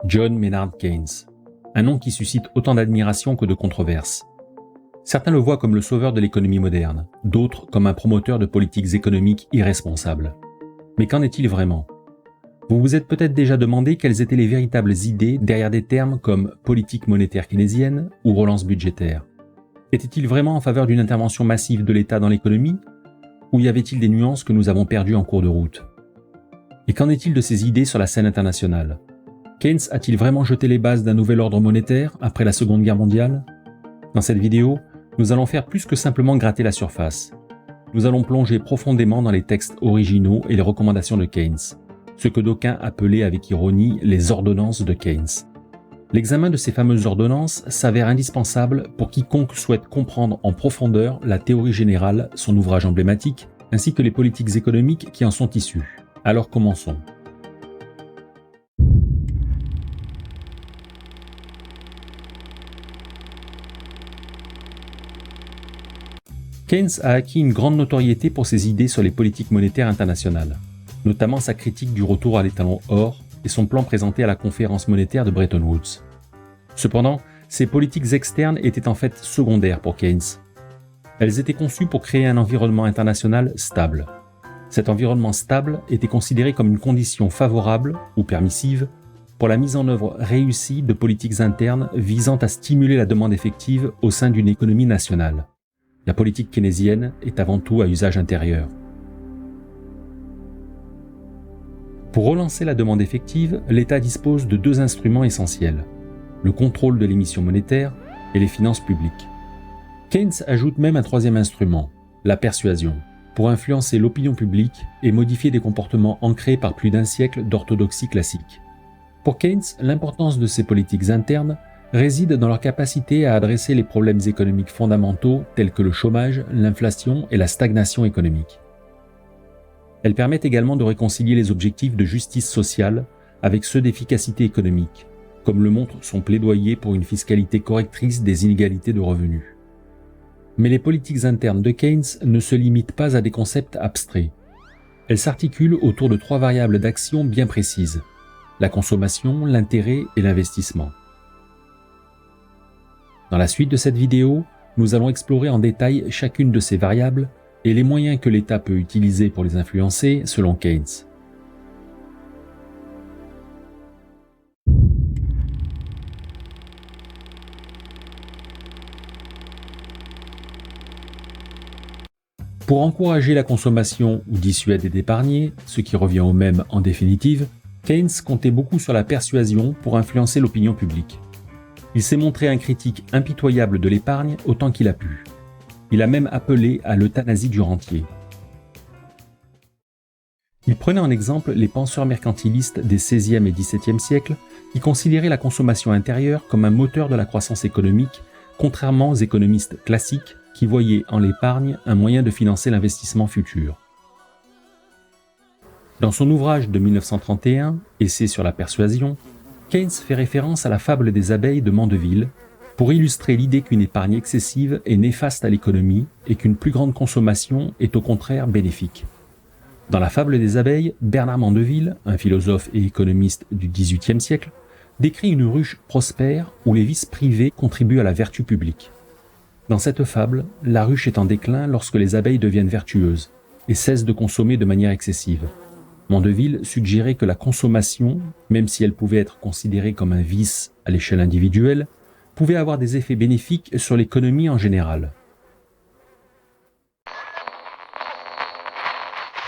John Maynard Keynes, un nom qui suscite autant d'admiration que de controverses. Certains le voient comme le sauveur de l'économie moderne, d'autres comme un promoteur de politiques économiques irresponsables. Mais qu'en est-il vraiment ? Vous vous êtes peut-être déjà demandé quelles étaient les véritables idées derrière des termes comme politique monétaire keynésienne ou relance budgétaire. Était-il vraiment en faveur d'une intervention massive de l'État dans l'économie ? Ou y avait-il des nuances que nous avons perdues en cours de route ? Et qu'en est-il de ces idées sur la scène internationale ? Keynes a-t-il vraiment jeté les bases d'un nouvel ordre monétaire après la Seconde Guerre mondiale ? Dans cette vidéo, nous allons faire plus que simplement gratter la surface. Nous allons plonger profondément dans les textes originaux et les recommandations de Keynes, ce que d'aucuns appelaient avec ironie les ordonnances de Keynes. L'examen de ces fameuses ordonnances s'avère indispensable pour quiconque souhaite comprendre en profondeur la théorie générale, son ouvrage emblématique, ainsi que les politiques économiques qui en sont issues. Alors commençons. Keynes a acquis une grande notoriété pour ses idées sur les politiques monétaires internationales, notamment sa critique du retour à l'étalon or et son plan présenté à la conférence monétaire de Bretton Woods. Cependant, ces politiques externes étaient en fait secondaires pour Keynes. Elles étaient conçues pour créer un environnement international stable. Cet environnement stable était considéré comme une condition favorable ou permissive pour la mise en œuvre réussie de politiques internes visant à stimuler la demande effective au sein d'une économie nationale. La politique keynésienne est avant tout à usage intérieur. Pour relancer la demande effective, l'État dispose de deux instruments essentiels, le contrôle de l'émission monétaire et les finances publiques. Keynes ajoute même un troisième instrument, la persuasion, pour influencer l'opinion publique et modifier des comportements ancrés par plus d'un siècle d'orthodoxie classique. Pour Keynes, l'importance de ces politiques internes réside dans leur capacité à adresser les problèmes économiques fondamentaux tels que le chômage, l'inflation et la stagnation économique. Elles permettent également de réconcilier les objectifs de justice sociale avec ceux d'efficacité économique, comme le montre son plaidoyer pour une fiscalité correctrice des inégalités de revenus. Mais les politiques internes de Keynes ne se limitent pas à des concepts abstraits. Elles s'articulent autour de trois variables d'action bien précises: la consommation, l'intérêt et l'investissement. Dans la suite de cette vidéo, nous allons explorer en détail chacune de ces variables et les moyens que l'État peut utiliser pour les influencer selon Keynes. Pour encourager la consommation ou dissuader d'épargner, ce qui revient au même en définitive, Keynes comptait beaucoup sur la persuasion pour influencer l'opinion publique. Il s'est montré un critique impitoyable de l'épargne autant qu'il a pu. Il a même appelé à l'euthanasie du rentier. Il prenait en exemple les penseurs mercantilistes des XVIe et XVIIe siècles qui considéraient la consommation intérieure comme un moteur de la croissance économique, contrairement aux économistes classiques qui voyaient en l'épargne un moyen de financer l'investissement futur. Dans son ouvrage de 1931, Essai sur la persuasion, Keynes fait référence à la fable des abeilles de Mandeville pour illustrer l'idée qu'une épargne excessive est néfaste à l'économie et qu'une plus grande consommation est au contraire bénéfique. Dans la fable des abeilles, Bernard Mandeville, un philosophe et économiste du XVIIIe siècle, décrit une ruche prospère où les vices privés contribuent à la vertu publique. Dans cette fable, la ruche est en déclin lorsque les abeilles deviennent vertueuses et cessent de consommer de manière excessive. Mandeville suggérait que la consommation, même si elle pouvait être considérée comme un vice à l'échelle individuelle, pouvait avoir des effets bénéfiques sur l'économie en général.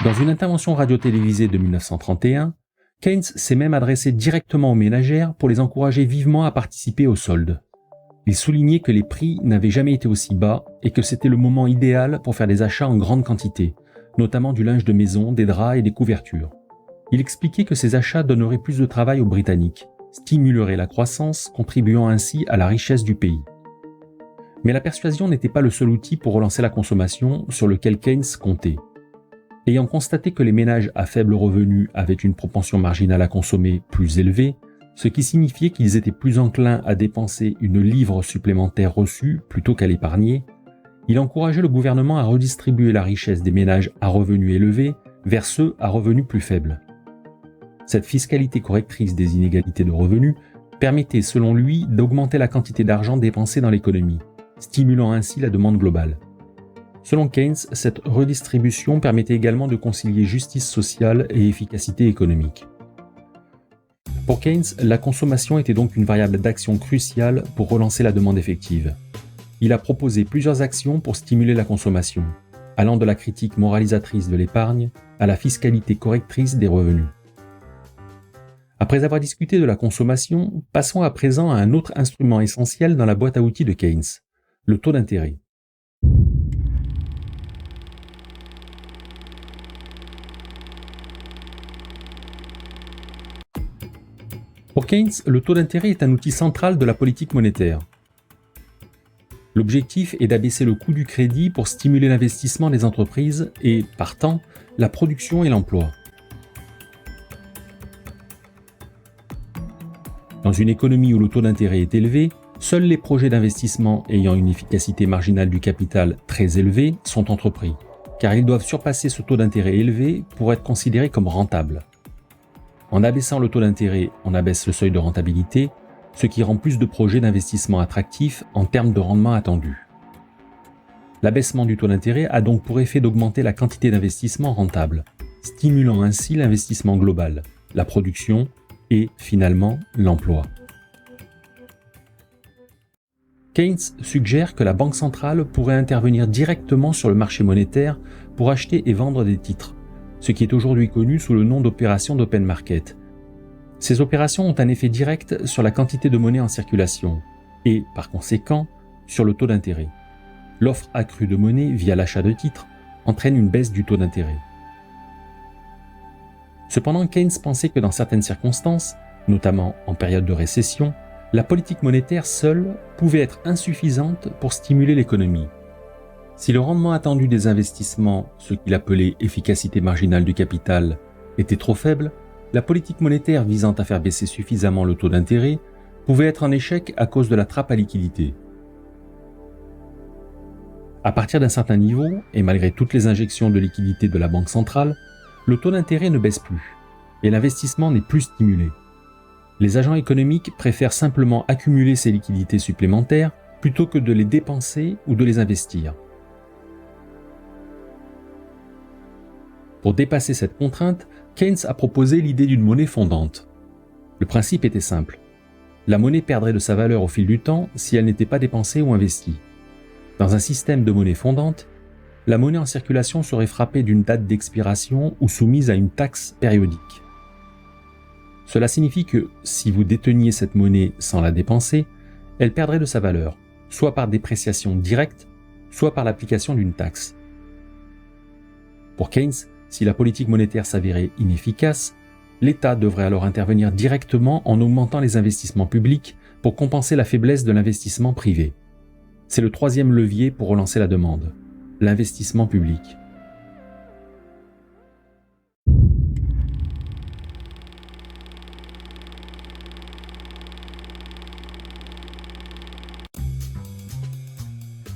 Dans une intervention radio-télévisée de 1931, Keynes s'est même adressé directement aux ménagères pour les encourager vivement à participer aux soldes. Il soulignait que les prix n'avaient jamais été aussi bas et que c'était le moment idéal pour faire des achats en grande quantité, notamment du linge de maison, des draps et des couvertures. Il expliquait que ces achats donneraient plus de travail aux Britanniques, stimuleraient la croissance, contribuant ainsi à la richesse du pays. Mais la persuasion n'était pas le seul outil pour relancer la consommation sur lequel Keynes comptait. Ayant constaté que les ménages à faible revenu avaient une propension marginale à consommer plus élevée, ce qui signifiait qu'ils étaient plus enclins à dépenser une livre supplémentaire reçue plutôt qu'à l'épargner, il encourageait le gouvernement à redistribuer la richesse des ménages à revenus élevés vers ceux à revenus plus faibles. Cette fiscalité correctrice des inégalités de revenus permettait, selon lui, d'augmenter la quantité d'argent dépensé dans l'économie, stimulant ainsi la demande globale. Selon Keynes, cette redistribution permettait également de concilier justice sociale et efficacité économique. Pour Keynes, la consommation était donc une variable d'action cruciale pour relancer la demande effective. Il a proposé plusieurs actions pour stimuler la consommation, allant de la critique moralisatrice de l'épargne à la fiscalité correctrice des revenus. Après avoir discuté de la consommation, passons à présent à un autre instrument essentiel dans la boîte à outils de Keynes, le taux d'intérêt. Pour Keynes, le taux d'intérêt est un outil central de la politique monétaire. L'objectif est d'abaisser le coût du crédit pour stimuler l'investissement des entreprises et, partant, la production et l'emploi. Dans une économie où le taux d'intérêt est élevé, seuls les projets d'investissement ayant une efficacité marginale du capital très élevée sont entrepris, car ils doivent surpasser ce taux d'intérêt élevé pour être considérés comme rentables. En abaissant le taux d'intérêt, on abaisse le seuil de rentabilité, ce qui rend plus de projets d'investissement attractifs en termes de rendement attendu. L'abaissement du taux d'intérêt a donc pour effet d'augmenter la quantité d'investissement rentable, stimulant ainsi l'investissement global, la production et, finalement, l'emploi. Keynes suggère que la Banque centrale pourrait intervenir directement sur le marché monétaire pour acheter et vendre des titres, ce qui est aujourd'hui connu sous le nom d'opération d'open market. Ces opérations ont un effet direct sur la quantité de monnaie en circulation et, par conséquent, sur le taux d'intérêt. L'offre accrue de monnaie via l'achat de titres entraîne une baisse du taux d'intérêt. Cependant, Keynes pensait que dans certaines circonstances, notamment en période de récession, la politique monétaire seule pouvait être insuffisante pour stimuler l'économie. Si le rendement attendu des investissements, ce qu'il appelait efficacité marginale du capital, était trop faible, la politique monétaire visant à faire baisser suffisamment le taux d'intérêt pouvait être en échec à cause de la trappe à liquidité. À partir d'un certain niveau, et malgré toutes les injections de liquidité de la Banque centrale, le taux d'intérêt ne baisse plus, et l'investissement n'est plus stimulé. Les agents économiques préfèrent simplement accumuler ces liquidités supplémentaires plutôt que de les dépenser ou de les investir. Pour dépasser cette contrainte, Keynes a proposé l'idée d'une monnaie fondante. Le principe était simple. La monnaie perdrait de sa valeur au fil du temps si elle n'était pas dépensée ou investie. Dans un système de monnaie fondante, la monnaie en circulation serait frappée d'une date d'expiration ou soumise à une taxe périodique. Cela signifie que, si vous déteniez cette monnaie sans la dépenser, elle perdrait de sa valeur, soit par dépréciation directe, soit par l'application d'une taxe. Pour Keynes, si la politique monétaire s'avérait inefficace, l'État devrait alors intervenir directement en augmentant les investissements publics pour compenser la faiblesse de l'investissement privé. C'est le troisième levier pour relancer la demande, l'investissement public.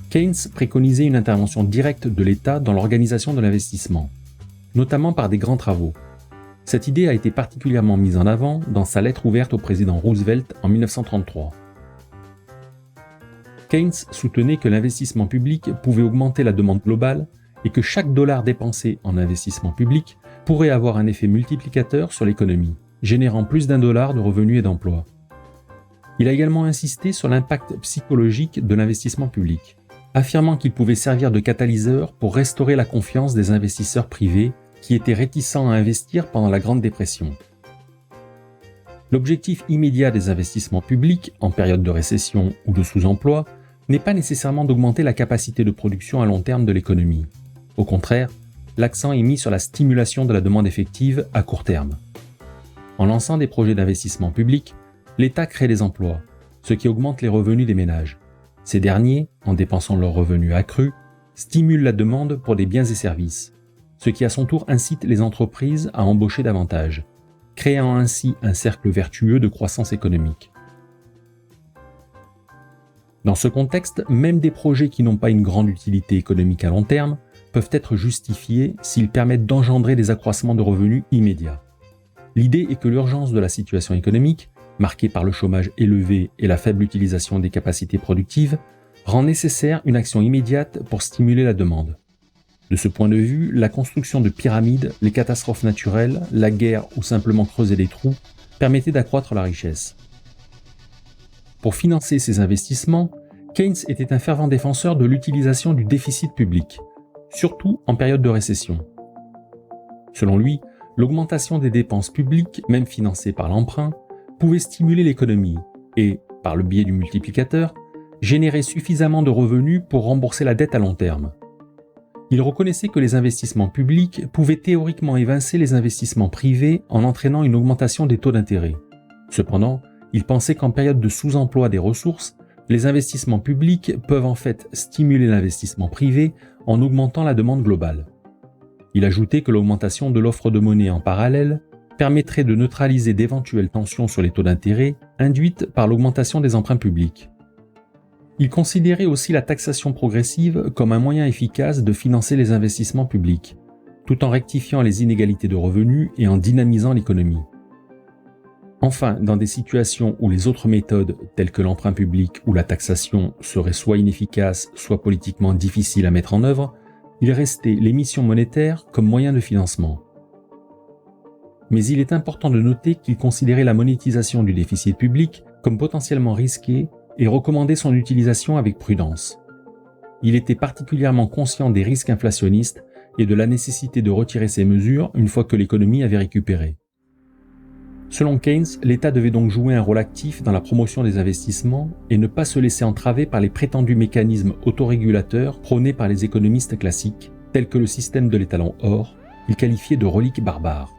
Keynes préconisait une intervention directe de l'État dans l'organisation de l'investissement, notamment par des grands travaux. Cette idée a été particulièrement mise en avant dans sa lettre ouverte au président Roosevelt en 1933. Keynes soutenait que l'investissement public pouvait augmenter la demande globale et que chaque dollar dépensé en investissement public pourrait avoir un effet multiplicateur sur l'économie, générant plus d'un dollar de revenus et d'emplois. Il a également insisté sur l'impact psychologique de l'investissement public, affirmant qu'il pouvait servir de catalyseur pour restaurer la confiance des investisseurs privés qui étaient réticents à investir pendant la Grande Dépression. L'objectif immédiat des investissements publics en période de récession ou de sous-emploi n'est pas nécessairement d'augmenter la capacité de production à long terme de l'économie. Au contraire, l'accent est mis sur la stimulation de la demande effective à court terme. En lançant des projets d'investissement public, l'État crée des emplois, ce qui augmente les revenus des ménages. Ces derniers, en dépensant leurs revenus accrus, stimulent la demande pour des biens et services, ce qui à son tour incite les entreprises à embaucher davantage, créant ainsi un cercle vertueux de croissance économique. Dans ce contexte, même des projets qui n'ont pas une grande utilité économique à long terme peuvent être justifiés s'ils permettent d'engendrer des accroissements de revenus immédiats. L'idée est que l'urgence de la situation économique, marquée par le chômage élevé et la faible utilisation des capacités productives, rend nécessaire une action immédiate pour stimuler la demande. De ce point de vue, la construction de pyramides, les catastrophes naturelles, la guerre ou simplement creuser des trous permettaient d'accroître la richesse. Pour financer ces investissements, Keynes était un fervent défenseur de l'utilisation du déficit public, surtout en période de récession. Selon lui, l'augmentation des dépenses publiques, même financées par l'emprunt, pouvait stimuler l'économie et, par le biais du multiplicateur, générer suffisamment de revenus pour rembourser la dette à long terme. Il reconnaissait que les investissements publics pouvaient théoriquement évincer les investissements privés en entraînant une augmentation des taux d'intérêt. Cependant, il pensait qu'en période de sous-emploi des ressources, les investissements publics peuvent en fait stimuler l'investissement privé en augmentant la demande globale. Il ajoutait que l'augmentation de l'offre de monnaie en parallèle permettrait de neutraliser d'éventuelles tensions sur les taux d'intérêt induites par l'augmentation des emprunts publics. Il considérait aussi la taxation progressive comme un moyen efficace de financer les investissements publics, tout en rectifiant les inégalités de revenus et en dynamisant l'économie. Enfin, dans des situations où les autres méthodes, telles que l'emprunt public ou la taxation, seraient soit inefficaces, soit politiquement difficiles à mettre en œuvre, il restait l'émission monétaire comme moyen de financement. Mais il est important de noter qu'il considérait la monétisation du déficit public comme potentiellement risquée et recommandait son utilisation avec prudence. Il était particulièrement conscient des risques inflationnistes et de la nécessité de retirer ces mesures une fois que l'économie avait récupéré. Selon Keynes, l'État devait donc jouer un rôle actif dans la promotion des investissements et ne pas se laisser entraver par les prétendus mécanismes autorégulateurs prônés par les économistes classiques, tels que le système de l'étalon or, qu'il qualifiait de relique barbare.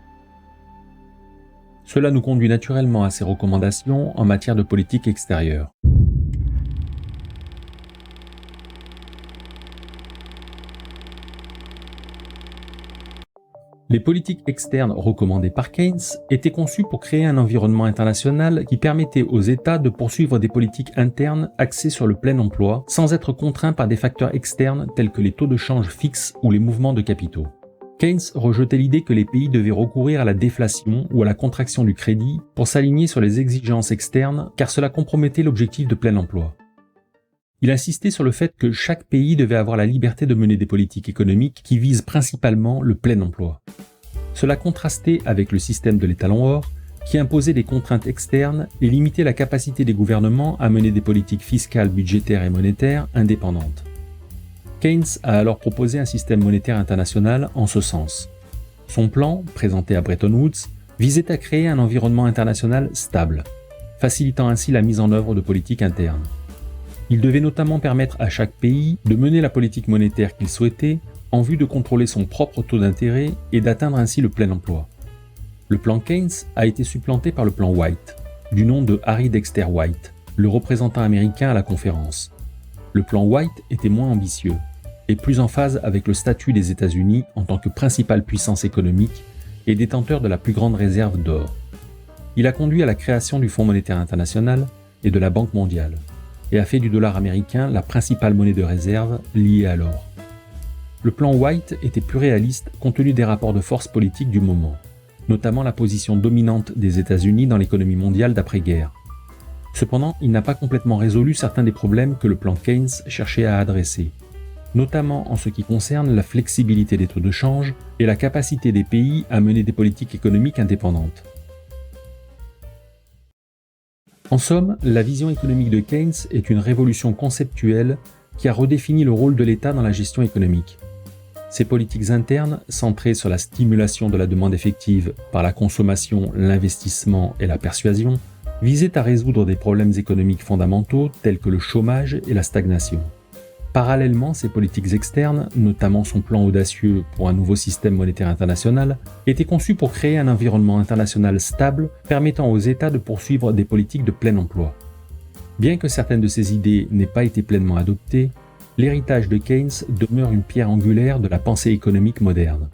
Cela nous conduit naturellement à ses recommandations en matière de politique extérieure. Les politiques externes recommandées par Keynes étaient conçues pour créer un environnement international qui permettait aux États de poursuivre des politiques internes axées sur le plein emploi sans être contraints par des facteurs externes tels que les taux de change fixes ou les mouvements de capitaux. Keynes rejetait l'idée que les pays devaient recourir à la déflation ou à la contraction du crédit pour s'aligner sur les exigences externes car cela compromettait l'objectif de plein emploi. Il insistait sur le fait que chaque pays devait avoir la liberté de mener des politiques économiques qui visent principalement le plein emploi. Cela contrastait avec le système de l'étalon or, qui imposait des contraintes externes et limitait la capacité des gouvernements à mener des politiques fiscales, budgétaires et monétaires indépendantes. Keynes a alors proposé un système monétaire international en ce sens. Son plan, présenté à Bretton Woods, visait à créer un environnement international stable, facilitant ainsi la mise en œuvre de politiques internes. Il devait notamment permettre à chaque pays de mener la politique monétaire qu'il souhaitait en vue de contrôler son propre taux d'intérêt et d'atteindre ainsi le plein emploi. Le plan Keynes a été supplanté par le plan White, du nom de Harry Dexter White, le représentant américain à la conférence. Le plan White était moins ambitieux et plus en phase avec le statut des États-Unis en tant que principale puissance économique et détenteur de la plus grande réserve d'or. Il a conduit à la création du Fonds monétaire international et de la Banque mondiale, et a fait du dollar américain la principale monnaie de réserve liée à l'or. Le plan White était plus réaliste compte tenu des rapports de force politiques du moment, notamment la position dominante des États-Unis dans l'économie mondiale d'après-guerre. Cependant, il n'a pas complètement résolu certains des problèmes que le plan Keynes cherchait à adresser, notamment en ce qui concerne la flexibilité des taux de change et la capacité des pays à mener des politiques économiques indépendantes. En somme, la vision économique de Keynes est une révolution conceptuelle qui a redéfini le rôle de l'État dans la gestion économique. Ces politiques internes, centrées sur la stimulation de la demande effective par la consommation, l'investissement et la persuasion, visaient à résoudre des problèmes économiques fondamentaux tels que le chômage et la stagnation. Parallèlement, ces politiques externes, notamment son plan audacieux pour un nouveau système monétaire international, étaient conçues pour créer un environnement international stable permettant aux États de poursuivre des politiques de plein emploi. Bien que certaines de ces idées n'aient pas été pleinement adoptées, l'héritage de Keynes demeure une pierre angulaire de la pensée économique moderne.